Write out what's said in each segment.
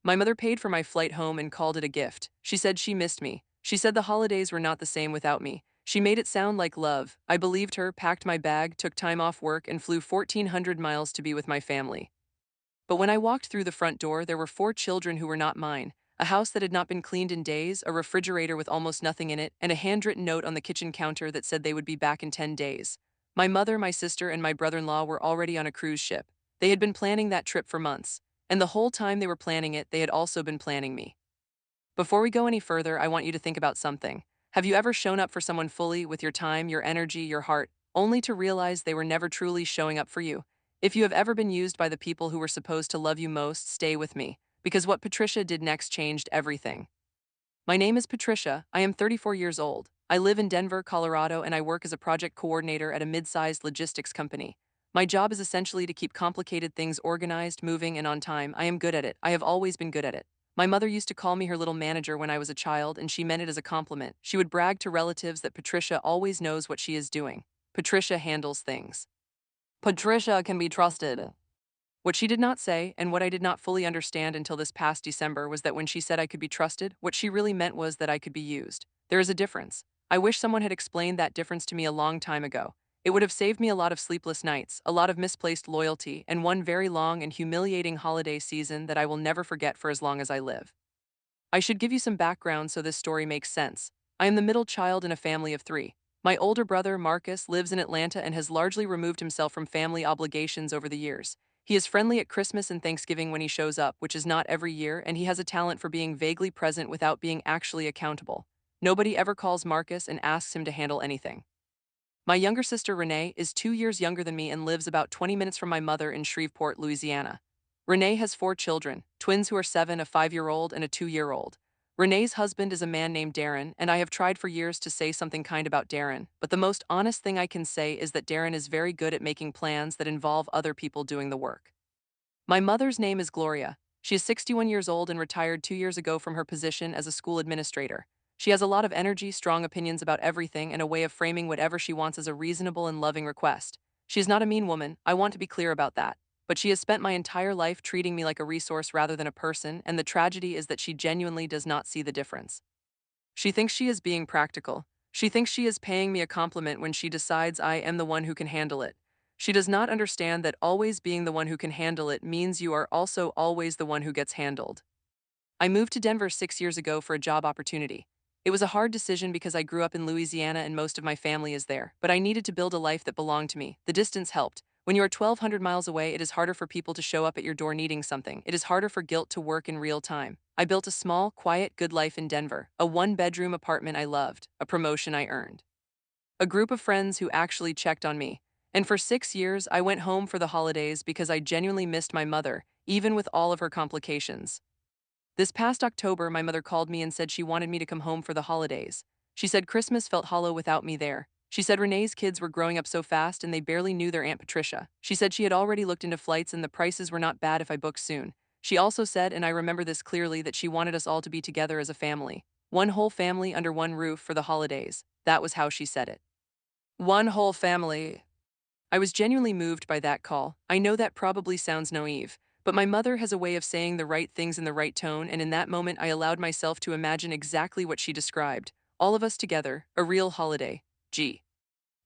My mother paid for my flight home and called it a gift. She said she missed me. She said the holidays were not the same without me. She made it sound like love. I believed her, packed my bag, took time off work, and flew 1,400 miles to be with my family. But when I walked through the front door, there were four children who were not mine. A house that had not been cleaned in days, a refrigerator with almost nothing in it, and a handwritten note on the kitchen counter that said they would be back in 10 days. My mother, my sister, and my brother-in-law were already on a cruise ship. They had been planning that trip for months. And the whole time they were planning it, they had also been planning me. Before we go any further, I want you to think about something. Have you ever shown up for someone fully with your time, your energy, your heart, only to realize they were never truly showing up for you? If you have ever been used by the people who were supposed to love you most, stay with me, because what Patricia did next changed everything. My name is Patricia. I am 34 years old. I live in Denver, Colorado, and I work as a project coordinator at a mid-sized logistics company. My job is essentially to keep complicated things organized, moving, and on time. I am good at it. I have always been good at it. My mother used to call me her little manager when I was a child, and she meant it as a compliment. She would brag to relatives that Patricia always knows what she is doing. Patricia handles things. Patricia can be trusted. What she did not say, and what I did not fully understand until this past December, was that when she said I could be trusted, what she really meant was that I could be used. There is a difference. I wish someone had explained that difference to me a long time ago. It would have saved me a lot of sleepless nights, a lot of misplaced loyalty, and one very long and humiliating holiday season that I will never forget for as long as I live. I should give you some background so this story makes sense. I am the middle child in a family of three. My older brother, Marcus, lives in Atlanta and has largely removed himself from family obligations over the years. He is friendly at Christmas and Thanksgiving when he shows up, which is not every year, and he has a talent for being vaguely present without being actually accountable. Nobody ever calls Marcus and asks him to handle anything. My younger sister, Renee, is 2 years younger than me and lives about 20 minutes from my mother in Shreveport, Louisiana. Renee has four children, twins who are 7, a 5-year-old, and a 2-year-old. Renee's husband is a man named Darren, and I have tried for years to say something kind about Darren, but the most honest thing I can say is that Darren is very good at making plans that involve other people doing the work. My mother's name is Gloria. She is 61 years old and retired 2 years ago from her position as a school administrator. She has a lot of energy, strong opinions about everything, and a way of framing whatever she wants as a reasonable and loving request. She is not a mean woman, I want to be clear about that. But she has spent my entire life treating me like a resource rather than a person, and the tragedy is that she genuinely does not see the difference. She thinks she is being practical. She thinks she is paying me a compliment when she decides I am the one who can handle it. She does not understand that always being the one who can handle it means you are also always the one who gets handled. I moved to Denver 6 years ago for a job opportunity. It was a hard decision because I grew up in Louisiana and most of my family is there, but I needed to build a life that belonged to me. The distance helped. When you are 1,200 miles away, it is harder for people to show up at your door needing something. It is harder for guilt to work in real time. I built a small, quiet, good life in Denver, a one-bedroom apartment I loved, a promotion I earned, a group of friends who actually checked on me. And for 6 years, I went home for the holidays because I genuinely missed my mother, even with all of her complications. This past October, my mother called me and said she wanted me to come home for the holidays. She said Christmas felt hollow without me there. She said Renee's kids were growing up so fast and they barely knew their Aunt Patricia. She said she had already looked into flights and the prices were not bad if I booked soon. She also said, and I remember this clearly, that she wanted us all to be together as a family. One whole family under one roof for the holidays. That was how she said it. One whole family. I was genuinely moved by that call. I know that probably sounds naive, but my mother has a way of saying the right things in the right tone, and in that moment I allowed myself to imagine exactly what she described. All of us together, a real holiday. Gee.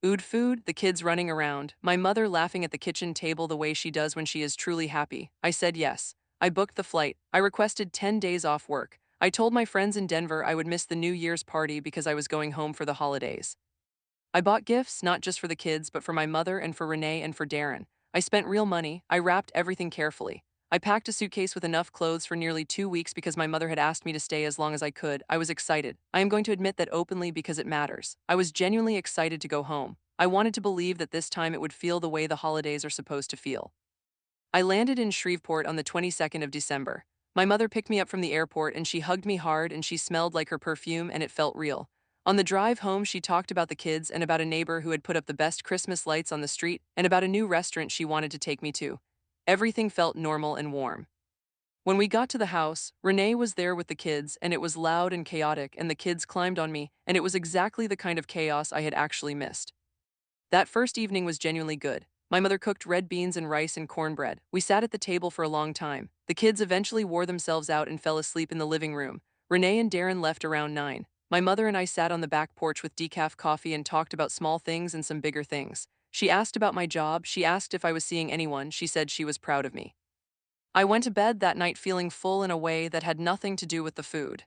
Ood food, the kids running around, my mother laughing at the kitchen table the way she does when she is truly happy. I said yes. I booked the flight. I requested 10 days off work. I told my friends in Denver I would miss the New Year's party because I was going home for the holidays. I bought gifts, not just for the kids, but for my mother and for Renee and for Darren. I spent real money. I wrapped everything carefully. I packed a suitcase with enough clothes for nearly 2 weeks because my mother had asked me to stay as long as I could. I was excited. I am going to admit that openly because it matters. I was genuinely excited to go home. I wanted to believe that this time it would feel the way the holidays are supposed to feel. I landed in Shreveport on the 22nd of December. My mother picked me up from the airport and she hugged me hard and she smelled like her perfume and it felt real. On the drive home, she talked about the kids and about a neighbor who had put up the best Christmas lights on the street and about a new restaurant she wanted to take me to. Everything felt normal and warm. When we got to the house, Renee was there with the kids and it was loud and chaotic and the kids climbed on me and it was exactly the kind of chaos I had actually missed. That first evening was genuinely good. My mother cooked red beans and rice and cornbread. We sat at the table for a long time. The kids eventually wore themselves out and fell asleep in the living room. Renee and Darren left around 9. My mother and I sat on the back porch with decaf coffee and talked about small things and some bigger things. She asked about my job. She asked if I was seeing anyone. She said she was proud of me. I went to bed that night feeling full in a way that had nothing to do with the food.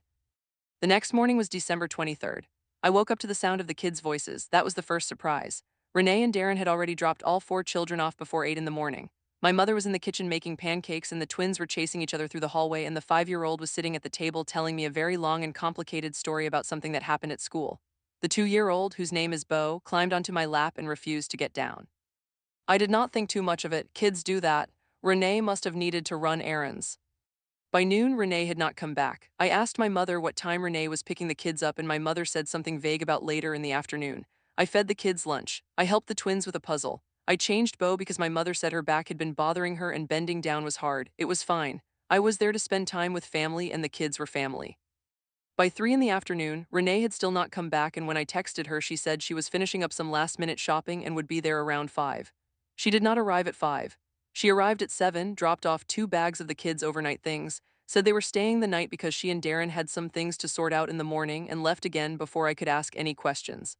The next morning was December 23rd. I woke up to the sound of the kids' voices. That was the first surprise. Renee and Darren had already dropped all 4 children off before 8 in the morning. My mother was in the kitchen making pancakes, and the twins were chasing each other through the hallway, and the 5-year-old was sitting at the table telling me a very long and complicated story about something that happened at school. The 2-year-old, whose name is Bo, climbed onto my lap and refused to get down. I did not think too much of it. Kids do that. Renee must have needed to run errands. By noon, Renee had not come back. I asked my mother what time Renee was picking the kids up, and my mother said something vague about later in the afternoon. I fed the kids lunch. I helped the twins with a puzzle. I changed Bo because my mother said her back had been bothering her and bending down was hard. It was fine. I was there to spend time with family, and the kids were family. By 3 in the afternoon, Renee had still not come back, and when I texted her, she said she was finishing up some last-minute shopping and would be there around 5. She did not arrive at 5. She arrived at 7, dropped off 2 bags of the kids' overnight things, said they were staying the night because she and Darren had some things to sort out in the morning, and left again before I could ask any questions.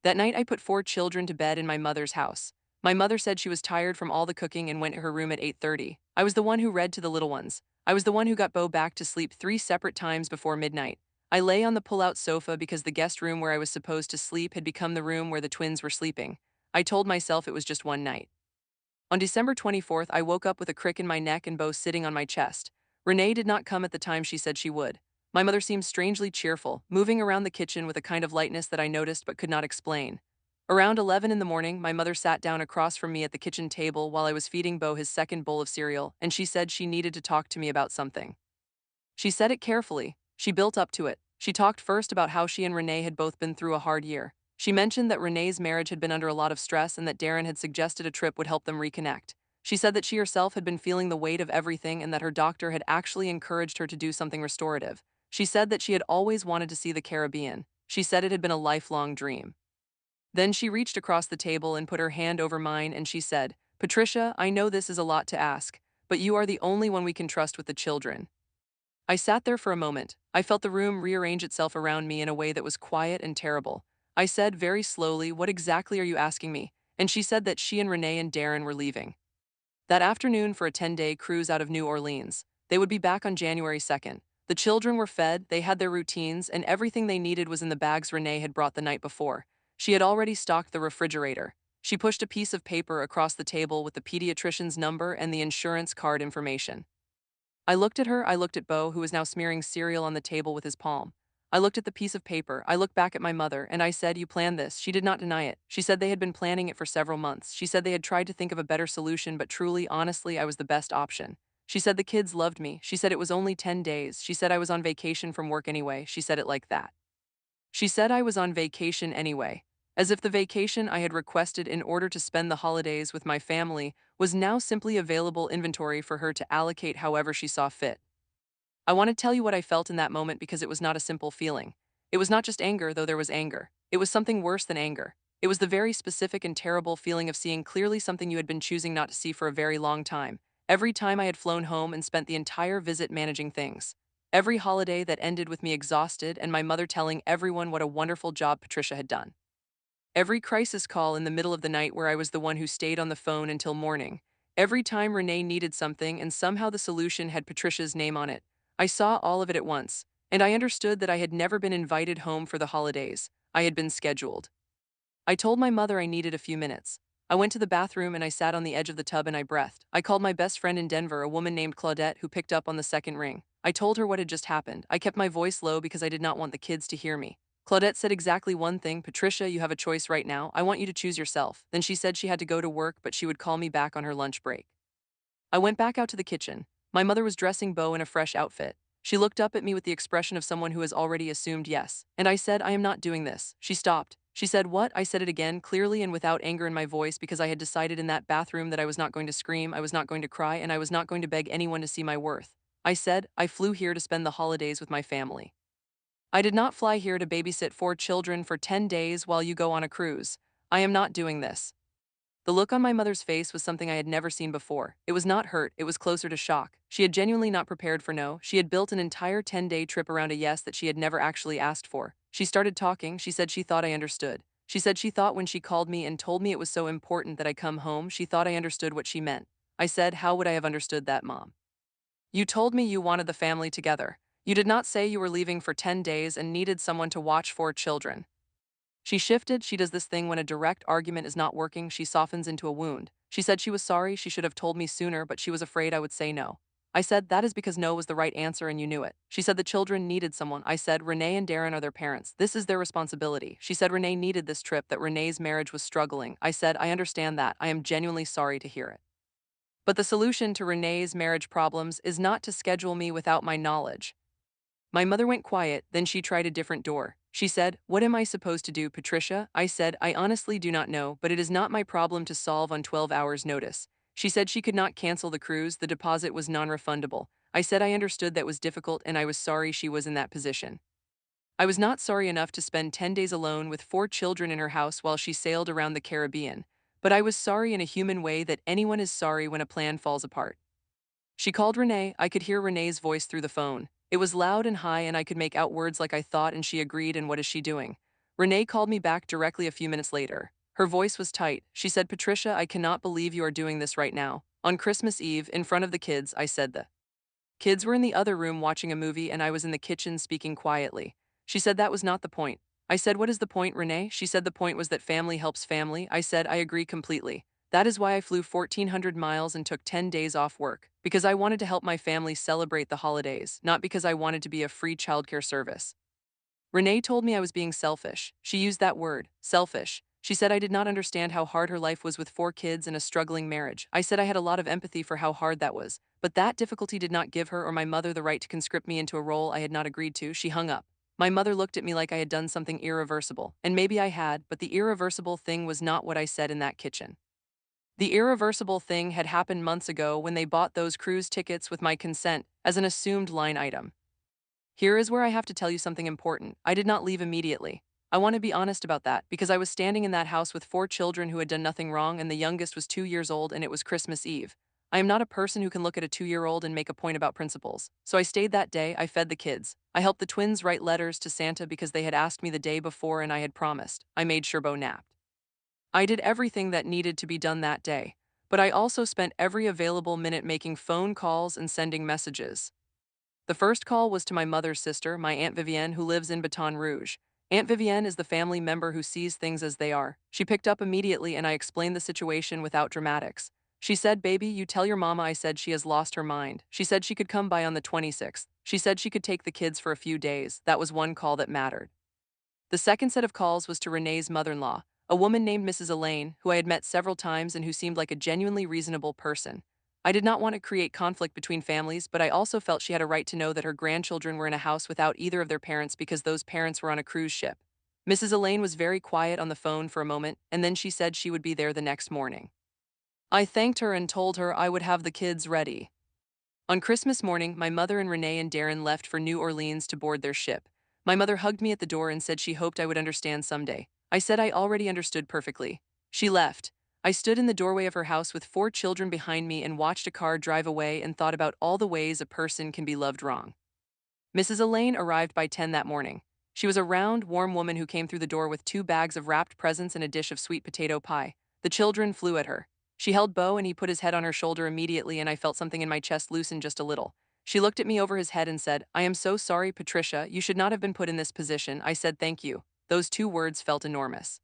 That night, I put 4 children to bed in my mother's house. My mother said she was tired from all the cooking and went to her room at 8:30. I was the one who read to the little ones. I was the one who got Bo back to sleep 3 separate times before midnight. I lay on the pull-out sofa because the guest room where I was supposed to sleep had become the room where the twins were sleeping. I told myself it was just one night. On December 24th, I woke up with a crick in my neck and Bo sitting on my chest. Renee did not come at the time she said she would. My mother seemed strangely cheerful, moving around the kitchen with a kind of lightness that I noticed but could not explain. Around 11 in the morning, my mother sat down across from me at the kitchen table while I was feeding Bo his second bowl of cereal, and she said she needed to talk to me about something. She said it carefully. She built up to it. She talked first about how she and Renee had both been through a hard year. She mentioned that Renee's marriage had been under a lot of stress and that Darren had suggested a trip would help them reconnect. She said that she herself had been feeling the weight of everything and that her doctor had actually encouraged her to do something restorative. She said that she had always wanted to see the Caribbean. She said it had been a lifelong dream. Then she reached across the table and put her hand over mine, and she said, "Patricia, I know this is a lot to ask, but you are the only one we can trust with the children." I sat there for a moment. I felt the room rearrange itself around me in a way that was quiet and terrible. I said very slowly, "What exactly are you asking me?" And she said that she and Renee and Darren were leaving that afternoon for a 10-day cruise out of New Orleans. They would be back on January 2nd. The children were fed, they had their routines, and everything they needed was in the bags Renee had brought the night before. She had already stocked the refrigerator. She pushed a piece of paper across the table with the pediatrician's number and the insurance card information. I looked at her, I looked at Bo, who was now smearing cereal on the table with his palm. I looked at the piece of paper, I looked back at my mother, and I said, "You planned this." She did not deny it. She said they had been planning it for several months. She said they had tried to think of a better solution, but truly, honestly, I was the best option. She said the kids loved me. She said it was only 10 days. She said I was on vacation from work anyway. She said it like that. She said I was on vacation anyway, as if the vacation I had requested in order to spend the holidays with my family was now simply available inventory for her to allocate however she saw fit. I want to tell you what I felt in that moment because it was not a simple feeling. It was not just anger, though there was anger. It was something worse than anger. It was the very specific and terrible feeling of seeing clearly something you had been choosing not to see for a very long time. Every time I had flown home and spent the entire visit managing things. Every holiday that ended with me exhausted and my mother telling everyone what a wonderful job Patricia had done. Every crisis call in the middle of the night where I was the one who stayed on the phone until morning. Every time Renee needed something and somehow the solution had Patricia's name on it. I saw all of it at once, and I understood that I had never been invited home for the holidays. I had been scheduled. I told my mother I needed a few minutes. I went to the bathroom and I sat on the edge of the tub and I breathed. I called my best friend in Denver, a woman named Claudette, who picked up on the second ring. I told her what had just happened. I kept my voice low because I did not want the kids to hear me. Claudette said exactly one thing: "Patricia, you have a choice right now. I want you to choose yourself." Then she said she had to go to work, but she would call me back on her lunch break. I went back out to the kitchen. My mother was dressing Bo in a fresh outfit. She looked up at me with the expression of someone who has already assumed yes. And I said, "I am not doing this." She stopped. She said, "What?" I said it again, clearly and without anger in my voice, because I had decided in that bathroom that I was not going to scream, I was not going to cry, and I was not going to beg anyone to see my worth. I said, "I flew here to spend the holidays with my family. I did not fly here to babysit 4 children for 10 days while you go on a cruise. I am not doing this." The look on my mother's face was something I had never seen before. It was not hurt, it was closer to shock. She had genuinely not prepared for no. She had built an entire 10-day trip around a yes that she had never actually asked for. She started talking, she said she thought I understood. She said she thought when she called me and told me it was so important that I come home, she thought I understood what she meant. I said, how would I have understood that, Mom? You told me you wanted the family together. You did not say you were leaving for 10 days and needed someone to watch 4 children. She shifted. She does this thing when a direct argument is not working, she softens into a wound. She said she was sorry, she should have told me sooner, but she was afraid I would say no. I said, that is because no was the right answer and you knew it. She said the children needed someone. I said, Renee and Darren are their parents. This is their responsibility. She said Renee needed this trip, that Renee's marriage was struggling. I said, I understand that. I am genuinely sorry to hear it. But the solution to Renee's marriage problems is not to schedule me without my knowledge. My mother went quiet, then she tried a different door. She said, what am I supposed to do, Patricia? I said, I honestly do not know, but it is not my problem to solve on 12 hours notice. She said she could not cancel the cruise, the deposit was non-refundable. I said I understood that was difficult and I was sorry she was in that position. I was not sorry enough to spend 10 days alone with 4 children in her house while she sailed around the Caribbean, but I was sorry in a human way that anyone is sorry when a plan falls apart. She called Renee. I could hear Renee's voice through the phone. It was loud and high and I could make out words like I thought, and she agreed. And what is she doing? Renee called me back directly a few minutes later. Her voice was tight. She said, Patricia, I cannot believe you are doing this right now. On Christmas Eve, in front of the kids, I said the kids were in the other room watching a movie and I was in the kitchen speaking quietly. She said that was not the point. I said, what is the point, Renee? She said the point was that family helps family. I said, I agree completely. That is why I flew 1,400 miles and took 10 days off work, because I wanted to help my family celebrate the holidays, not because I wanted to be a free childcare service. Renee told me I was being selfish. She used that word, selfish. She said I did not understand how hard her life was with 4 kids and a struggling marriage. I said I had a lot of empathy for how hard that was, but that difficulty did not give her or my mother the right to conscript me into a role I had not agreed to. She hung up. My mother looked at me like I had done something irreversible, and maybe I had, but the irreversible thing was not what I said in that kitchen. The irreversible thing had happened months ago when they bought those cruise tickets with my consent as an assumed line item. Here is where I have to tell you something important. I did not leave immediately. I want to be honest about that because I was standing in that house with 4 children who had done nothing wrong, and the youngest was 2 years old and it was Christmas Eve. I am not a person who can look at a 2-year-old and make a point about principles. So I stayed that day. I fed the kids. I helped the twins write letters to Santa because they had asked me the day before and I had promised. I made sure Bo napped. I did everything that needed to be done that day, but I also spent every available minute making phone calls and sending messages. The first call was to my mother's sister, my Aunt Vivienne, who lives in Baton Rouge. Aunt Vivienne is the family member who sees things as they are. She picked up immediately and I explained the situation without dramatics. She said, baby, you tell your mama I said she has lost her mind. She said she could come by on the 26th. She said she could take the kids for a few days. That was one call that mattered. The second set of calls was to Renee's mother-in-law, a woman named Mrs. Elaine, who I had met several times and who seemed like a genuinely reasonable person. I did not want to create conflict between families, but I also felt she had a right to know that her grandchildren were in a house without either of their parents because those parents were on a cruise ship. Mrs. Elaine was very quiet on the phone for a moment, and then she said she would be there the next morning. I thanked her and told her I would have the kids ready. On Christmas morning, my mother and Renee and Darren left for New Orleans to board their ship. My mother hugged me at the door and said she hoped I would understand someday. I said I already understood perfectly. She left. I stood in the doorway of her house with 4 children behind me and watched a car drive away and thought about all the ways a person can be loved wrong. Mrs. Elaine arrived by 10 that morning. She was a round, warm woman who came through the door with 2 bags of wrapped presents and a dish of sweet potato pie. The children flew at her. She held Bo and he put his head on her shoulder immediately and I felt something in my chest loosen just a little. She looked at me over his head and said, I am so sorry, Patricia, you should not have been put in this position. I said thank you. Those 2 words felt enormous.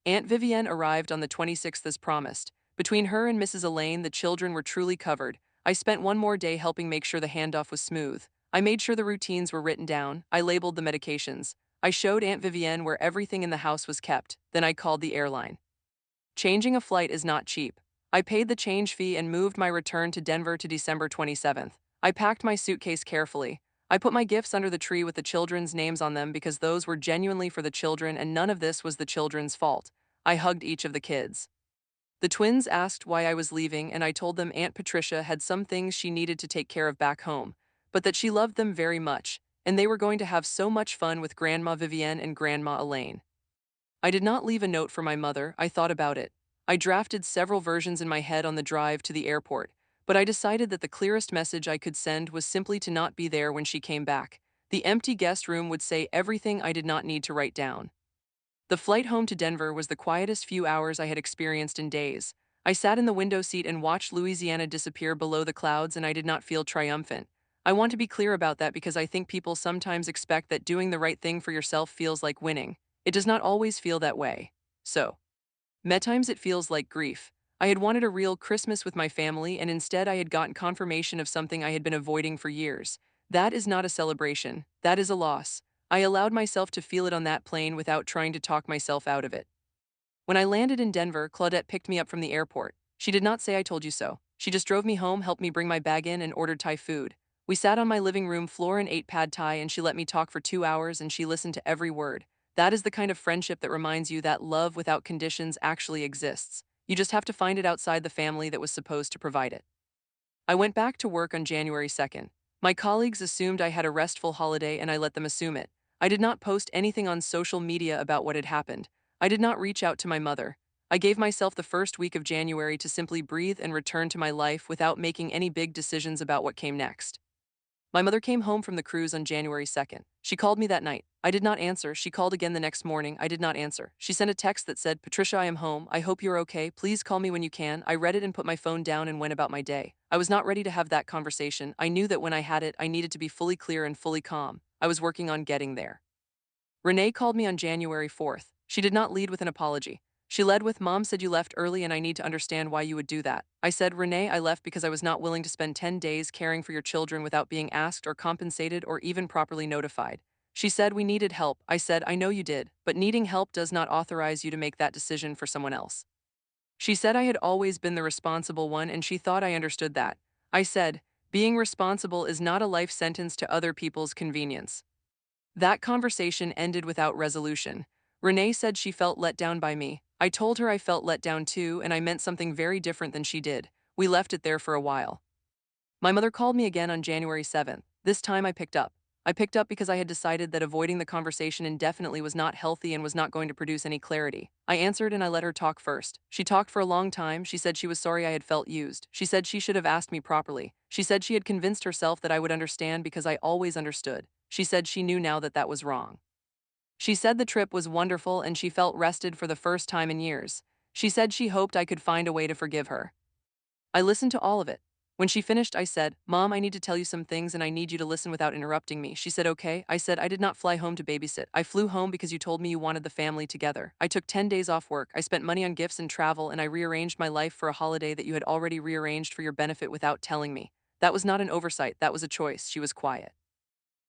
Aunt Vivienne arrived on the 26th as promised. Between her and Mrs. Elaine, the children were truly covered. I spent one more day helping make sure the handoff was smooth. I made sure the routines were written down. I labeled the medications. I showed Aunt Vivienne where everything in the house was kept. Then I called the airline. Changing a flight is not cheap. I paid the change fee and moved my return to Denver to December 27th. I packed my suitcase carefully. I put my gifts under the tree with the children's names on them because those were genuinely for the children and none of this was the children's fault. I hugged each of the kids. The twins asked why I was leaving and I told them Aunt Patricia had some things she needed to take care of back home, but that she loved them very much, and they were going to have so much fun with Grandma Vivienne and Grandma Elaine. I did not leave a note for my mother. I thought about it. I drafted several versions in my head on the drive to the airport, but I decided that the clearest message I could send was simply to not be there when she came back. The empty guest room would say everything I did not need to write down. The flight home to Denver was the quietest few hours I had experienced in days. I sat in the window seat and watched Louisiana disappear below the clouds, and I did not feel triumphant. I want to be clear about that because I think people sometimes expect that doing the right thing for yourself feels like winning. It does not always feel that way. So, met times it feels like grief. I had wanted a real Christmas with my family, and instead I had gotten confirmation of something I had been avoiding for years. That is not a celebration. That is a loss. I allowed myself to feel it on that plane without trying to talk myself out of it. When I landed in Denver, Claudette picked me up from the airport. She did not say I told you so. She just drove me home, helped me bring my bag in, and ordered Thai food. We sat on my living room floor and ate pad Thai, and she let me talk for 2 hours, and she listened to every word. That is the kind of friendship that reminds you that love without conditions actually exists. You just have to find it outside the family that was supposed to provide it. I went back to work on January 2nd. My colleagues assumed I had a restful holiday, and I let them assume it. I did not post anything on social media about what had happened. I did not reach out to my mother. I gave myself the first week of January to simply breathe and return to my life without making any big decisions about what came next. My mother came home from the cruise on January 2nd. She called me that night. I did not answer. She called again the next morning. I did not answer. She sent a text that said, "Patricia, I am home. I hope you're okay. Please call me when you can." I read it and put my phone down and went about my day. I was not ready to have that conversation. I knew that when I had it, I needed to be fully clear and fully calm. I was working on getting there. Renee called me on January 4th. She did not lead with an apology. She led with, "Mom said you left early and I need to understand why you would do that." I said, "Renee, I left because I was not willing to spend 10 days caring for your children without being asked or compensated or even properly notified." She said, "We needed help." I said, "I know you did, but needing help does not authorize you to make that decision for someone else." She said I had always been the responsible one and she thought I understood that. I said, "Being responsible is not a life sentence to other people's convenience." That conversation ended without resolution. Renee said she felt let down by me. I told her I felt let down too, and I meant something very different than she did. We left it there for a while. My mother called me again on January 7th. This time I picked up. I picked up because I had decided that avoiding the conversation indefinitely was not healthy and was not going to produce any clarity. I answered and I let her talk first. She talked for a long time. She said she was sorry I had felt used. She said she should have asked me properly. She said she had convinced herself that I would understand because I always understood. She said she knew now that that was wrong. She said the trip was wonderful and she felt rested for the first time in years. She said she hoped I could find a way to forgive her. I listened to all of it. When she finished, I said, "Mom, I need to tell you some things and I need you to listen without interrupting me." She said, "Okay." I said, "I did not fly home to babysit. I flew home because you told me you wanted the family together. I took 10 days off work. I spent money on gifts and travel, and I rearranged my life for a holiday that you had already rearranged for your benefit without telling me. That was not an oversight. That was a choice." She was quiet.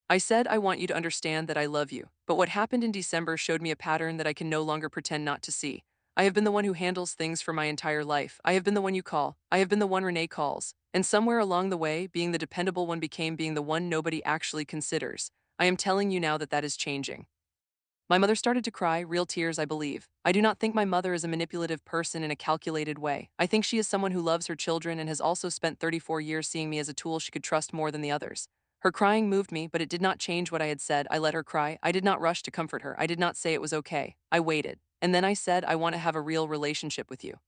I said, "I want you to understand that I love you." But what happened in December showed me a pattern that I can no longer pretend not to see. I have been the one who handles things for my entire life. I have been the one you call. I have been the one Renee calls. And somewhere along the way, being the dependable one became being the one nobody actually considers. I am telling you now that that is changing. My mother started to cry, real tears, I believe. I do not think my mother is a manipulative person in a calculated way. I think she is someone who loves her children and has also spent 34 years seeing me as a tool she could trust more than the others. Her crying moved me, but it did not change what I had said. I let her cry. I did not rush to comfort her. I did not say it was okay. I waited. And then I said, "I want to have a real relationship with you."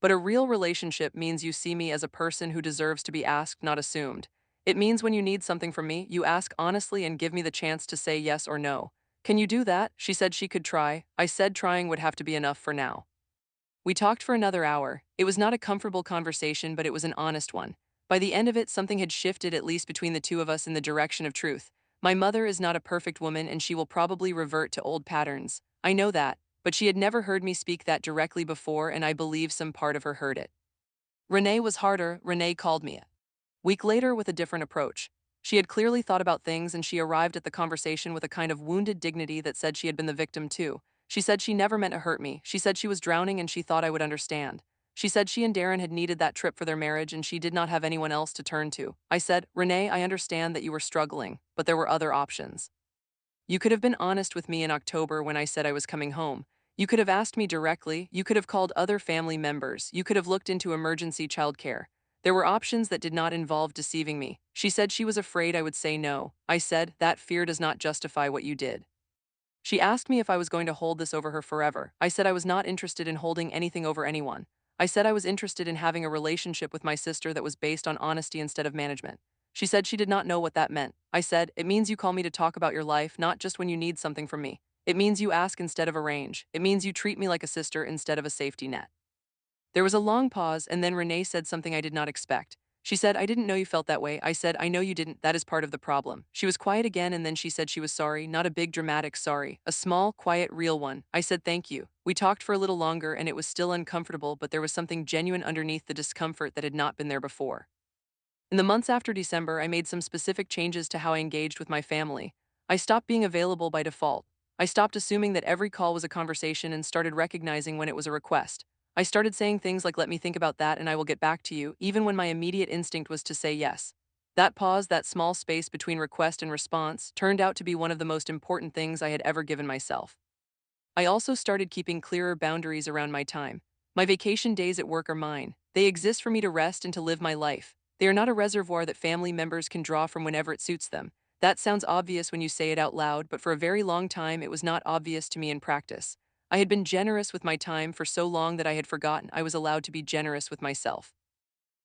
But a real relationship means you see me as a person who deserves to be asked, not assumed. It means when you need something from me, you ask honestly and give me the chance to say yes or no. "Can you do that?" She said she could try. I said trying would have to be enough for now. We talked for another hour. It was not a comfortable conversation, but it was an honest one. By the end of it, something had shifted, at least between the two of us, in the direction of truth. My mother is not a perfect woman and she will probably revert to old patterns. I know that, but she had never heard me speak that directly before, and I believe some part of her heard it. Renee was harder. Renee called me a week later with a different approach. She had clearly thought about things and she arrived at the conversation with a kind of wounded dignity that said she had been the victim too. She said she never meant to hurt me. She said she was drowning and she thought I would understand. She said she and Darren had needed that trip for their marriage and she did not have anyone else to turn to. I said, "Renee, I understand that you were struggling, but there were other options. You could have been honest with me in October when I said I was coming home. You could have asked me directly. You could have called other family members. You could have looked into emergency childcare. There were options that did not involve deceiving me." She said she was afraid I would say no. I said, "That fear does not justify what you did." She asked me if I was going to hold this over her forever. I said I was not interested in holding anything over anyone. I said I was interested in having a relationship with my sister that was based on honesty instead of management. She said she did not know what that meant. I said, it means you call me to talk about your life, not just when you need something from me. It means you ask instead of arrange. It means you treat me like a sister instead of a safety net. There was a long pause, and then Renee said something I did not expect. She said, I didn't know you felt that way. I said, I know you didn't. That is part of the problem. She was quiet again, and then she said she was sorry, not a big dramatic sorry, a small, quiet, real one. I said, thank you. We talked for a little longer, and it was still uncomfortable, but there was something genuine underneath the discomfort that had not been there before. In the months after December, I made some specific changes to how I engaged with my family. I stopped being available by default. I stopped assuming that every call was a conversation and started recognizing when it was a request. I started saying things like, let me think about that and I will get back to you, even when my immediate instinct was to say yes. That pause, that small space between request and response, turned out to be one of the most important things I had ever given myself. I also started keeping clearer boundaries around my time. My vacation days at work are mine. They exist for me to rest and to live my life. They are not a reservoir that family members can draw from whenever it suits them. That sounds obvious when you say it out loud, but for a very long time it was not obvious to me in practice. I had been generous with my time for so long that I had forgotten I was allowed to be generous with myself.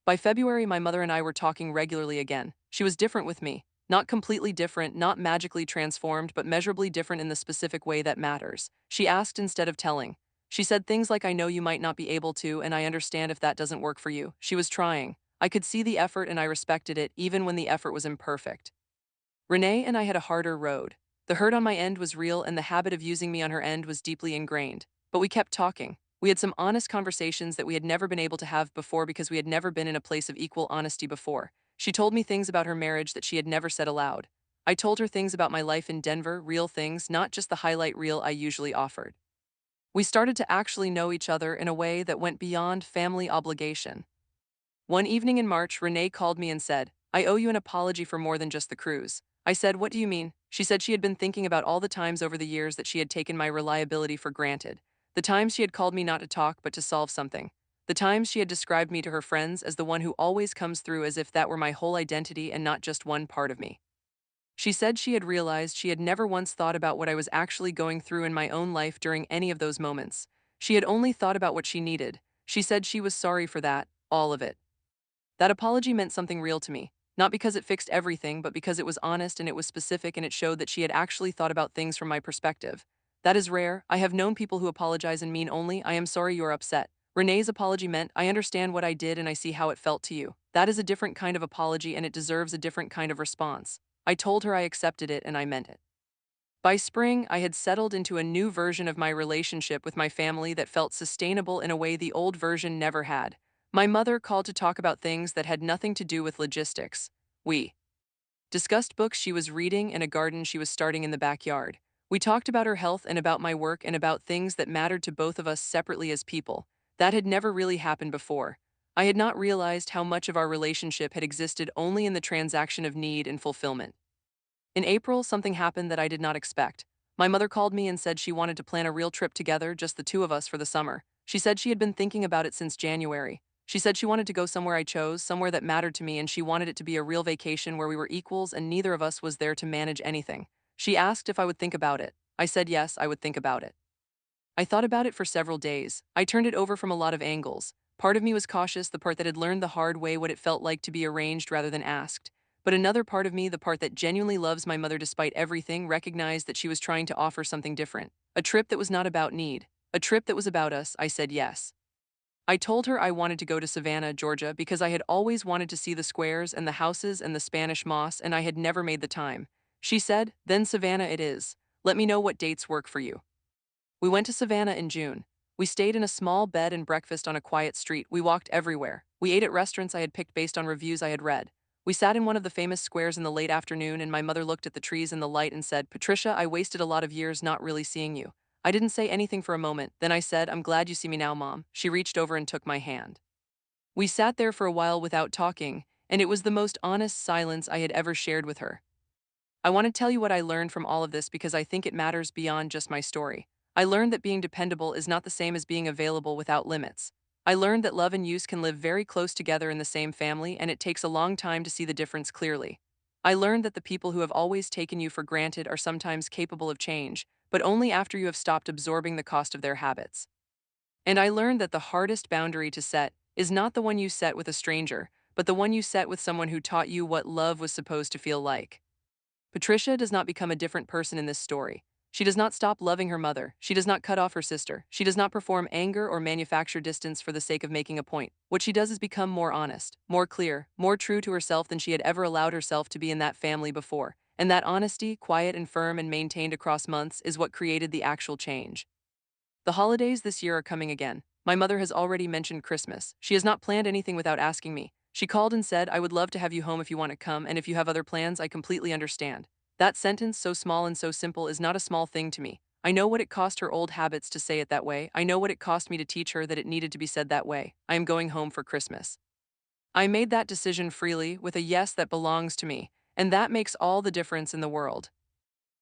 By February, my mother and I were talking regularly again. She was different with me. Not completely different, not magically transformed, but measurably different in the specific way that matters. She asked instead of telling. She said things like, I know you might not be able to, and I understand if that doesn't work for you. She was trying. I could see the effort and I respected it, even when the effort was imperfect. Renee and I had a harder road. The hurt on my end was real, and the habit of using me on her end was deeply ingrained. But we kept talking. We had some honest conversations that we had never been able to have before because we had never been in a place of equal honesty before. She told me things about her marriage that she had never said aloud. I told her things about my life in Denver, real things, not just the highlight reel I usually offered. We started to actually know each other in a way that went beyond family obligation. One evening in March, Renee called me and said, I owe you an apology for more than just the cruise. I said, what do you mean? She said she had been thinking about all the times over the years that she had taken my reliability for granted. The times she had called me not to talk but to solve something. The times she had described me to her friends as the one who always comes through, as if that were my whole identity and not just one part of me. She said she had realized she had never once thought about what I was actually going through in my own life during any of those moments. She had only thought about what she needed. She said she was sorry for that, all of it. That apology meant something real to me, not because it fixed everything, but because it was honest and it was specific and it showed that she had actually thought about things from my perspective. That is rare. I have known people who apologize and mean only, I am sorry you are upset. Renee's apology meant, I understand what I did and I see how it felt to you. That is a different kind of apology and it deserves a different kind of response. I told her I accepted it and I meant it. By spring, I had settled into a new version of my relationship with my family that felt sustainable in a way the old version never had. My mother called to talk about things that had nothing to do with logistics. We discussed books she was reading and a garden she was starting in the backyard. We talked about her health and about my work and about things that mattered to both of us separately as people. That had never really happened before. I had not realized how much of our relationship had existed only in the transaction of need and fulfillment. In April, something happened that I did not expect. My mother called me and said she wanted to plan a real trip together, just the two of us, for the summer. She said she had been thinking about it since January. She said she wanted to go somewhere I chose, somewhere that mattered to me, and she wanted it to be a real vacation where we were equals and neither of us was there to manage anything. She asked if I would think about it. I said yes, I would think about it. I thought about it for several days. I turned it over from a lot of angles. Part of me was cautious, the part that had learned the hard way what it felt like to be arranged rather than asked. But another part of me, the part that genuinely loves my mother despite everything, recognized that she was trying to offer something different. A trip that was not about need. A trip that was about us. I said yes. I told her I wanted to go to Savannah, Georgia, because I had always wanted to see the squares and the houses and the Spanish moss, and I had never made the time. She said, then Savannah it is. Let me know what dates work for you. We went to Savannah in June. We stayed in a small bed and breakfast on a quiet street. We walked everywhere. We ate at restaurants I had picked based on reviews I had read. We sat in one of the famous squares in the late afternoon, and my mother looked at the trees and the light and said, Patricia, I wasted a lot of years not really seeing you. I didn't say anything for a moment. Then I said, I'm glad you see me now, Mom. She reached over and took my hand. We sat there for a while without talking, and it was the most honest silence I had ever shared with her. I want to tell you what I learned from all of this because I think it matters beyond just my story. I learned that being dependable is not the same as being available without limits. I learned that love and use can live very close together in the same family, and it takes a long time to see the difference clearly. I learned that the people who have always taken you for granted are sometimes capable of change, but only after you have stopped absorbing the cost of their habits. And I learned that the hardest boundary to set is not the one you set with a stranger, but the one you set with someone who taught you what love was supposed to feel like. Patricia does not become a different person in this story. She does not stop loving her mother. She does not cut off her sister. She does not perform anger or manufacture distance for the sake of making a point. What she does is become more honest, more clear, more true to herself than she had ever allowed herself to be in that family before. And that honesty, quiet and firm and maintained across months, is what created the actual change. The holidays this year are coming again. My mother has already mentioned Christmas. She has not planned anything without asking me. She called and said, "I would love to have you home if you want to come, and if you have other plans, I completely understand." That sentence, so small and so simple, is not a small thing to me. I know what it cost her old habits to say it that way. I know what it cost me to teach her that it needed to be said that way. I am going home for Christmas. I made that decision freely, with a yes that belongs to me, and that makes all the difference in the world.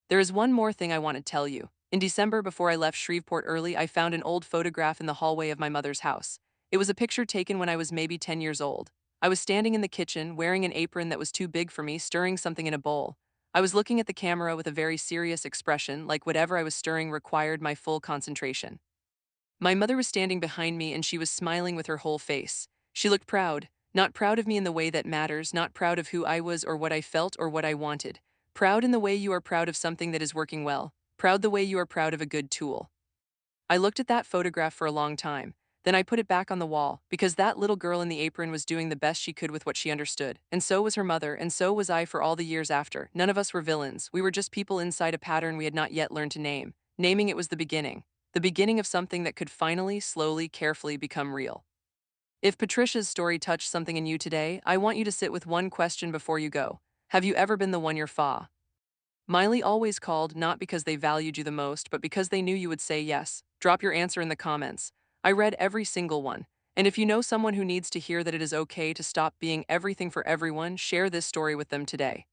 There is one more thing I want to tell you. In December, before I left Shreveport early, I found an old photograph in the hallway of my mother's house. It was a picture taken when I was maybe 10 years old. I was standing in the kitchen, wearing an apron that was too big for me, stirring something in a bowl. I was looking at the camera with a very serious expression, like whatever I was stirring required my full concentration. My mother was standing behind me and she was smiling with her whole face. She looked proud, not proud of me in the way that matters, not proud of who I was or what I felt or what I wanted. Proud in the way you are proud of something that is working well, proud the way you are proud of a good tool. I looked at that photograph for a long time. Then I put it back on the wall, because that little girl in the apron was doing the best she could with what she understood. And so was her mother, and so was I for all the years after. None of us were villains. We were just people inside a pattern we had not yet learned to name. Naming it was the beginning. The beginning of something that could finally, slowly, carefully become real. If Patricia's story touched something in you today, I want you to sit with one question before you go. Have you ever been the one your fa? Miley always called, not because they valued you the most, but because they knew you would say yes? Drop your answer in the comments. I read every single one. And if you know someone who needs to hear that it is okay to stop being everything for everyone, share this story with them today.